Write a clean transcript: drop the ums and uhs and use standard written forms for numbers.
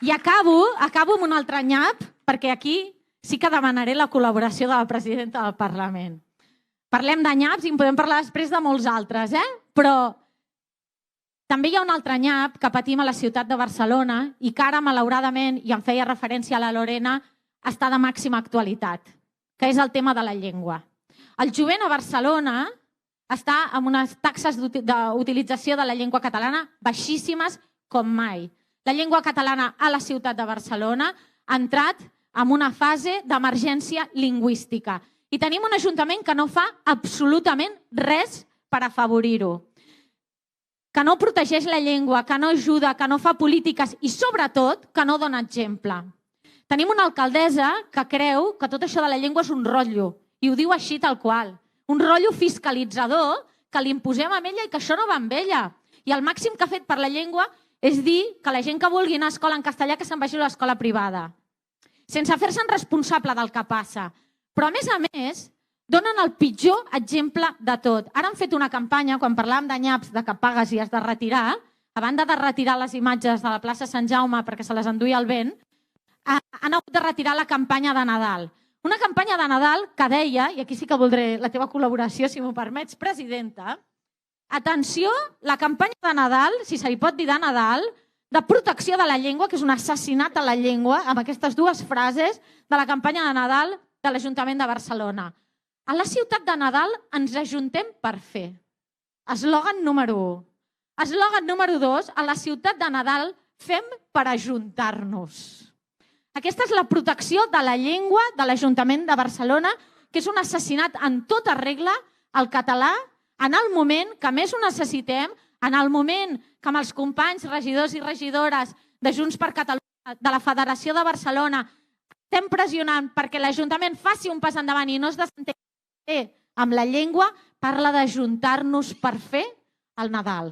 I acabo amb un altre nyap, perquè aquí sí que demanaré la col·laboració de la presidenta del Parlament. Parlem de nyaps i en podem parlar després de molts altres, però també hi ha un altre nyap que patim a la ciutat de Barcelona i que ara, malauradament, i en feia referència a la Lorena, està de màxima actualitat, que és el tema de la llengua. El jovent a Barcelona està amb unes taxes d'utilització de la llengua catalana baixíssimes com mai. La llengua catalana a la ciutat de Barcelona ha entrat en una fase d'emergència lingüística i tenim un ajuntament que no fa absolutament res per afavorir-ho, que no protegeix la llengua, que no ajuda, que no fa polítiques i, sobretot, que no dona exemple. Tenim una alcaldessa que creu que tot això de la llengua és un rotllo i ho diu així tal qual. Un rotllo fiscalitzador que li imposem a ella i que això no va amb ella. I el màxim que ha fet per la llengua és dir que la gent que vulgui anar a escola en castellà que se'n vagi a l'escola privada, sense fer-se'n responsable del que passa. Però, a més, donen el pitjor exemple de tot. Ara han fet una campanya, quan parlàvem de nyaps, de que pagues i has de retirar, a banda de retirar les imatges de la plaça Sant Jaume perquè se les enduia el vent, han hagut de retirar la campanya de Nadal. Una campanya de Nadal que deia, i aquí sí que voldré la teva col·laboració, si m'ho permets, presidenta, atenció, la campanya de Nadal, si se li pot dir de Nadal, de protecció de la llengua, que és un assassinat a la llengua, amb aquestes dues frases de la campanya de Nadal de l'Ajuntament de Barcelona. A la ciutat de Nadal ens ajuntem per fer. Eslògan número 1. Eslògan número 2, a la ciutat de Nadal fem per ajuntar-nos. Aquesta és la protecció de la llengua de l'Ajuntament de Barcelona, que és un assassinat en tota regla al català, en el moment que més ho necessitem, en el moment que amb els companys regidors i regidores de Junts per Catalunya, de la Federació de Barcelona, estem pressionant perquè l'Ajuntament faci un pas endavant i no es desentengui amb la llengua, parla d'ajuntar-nos per fer el Nadal.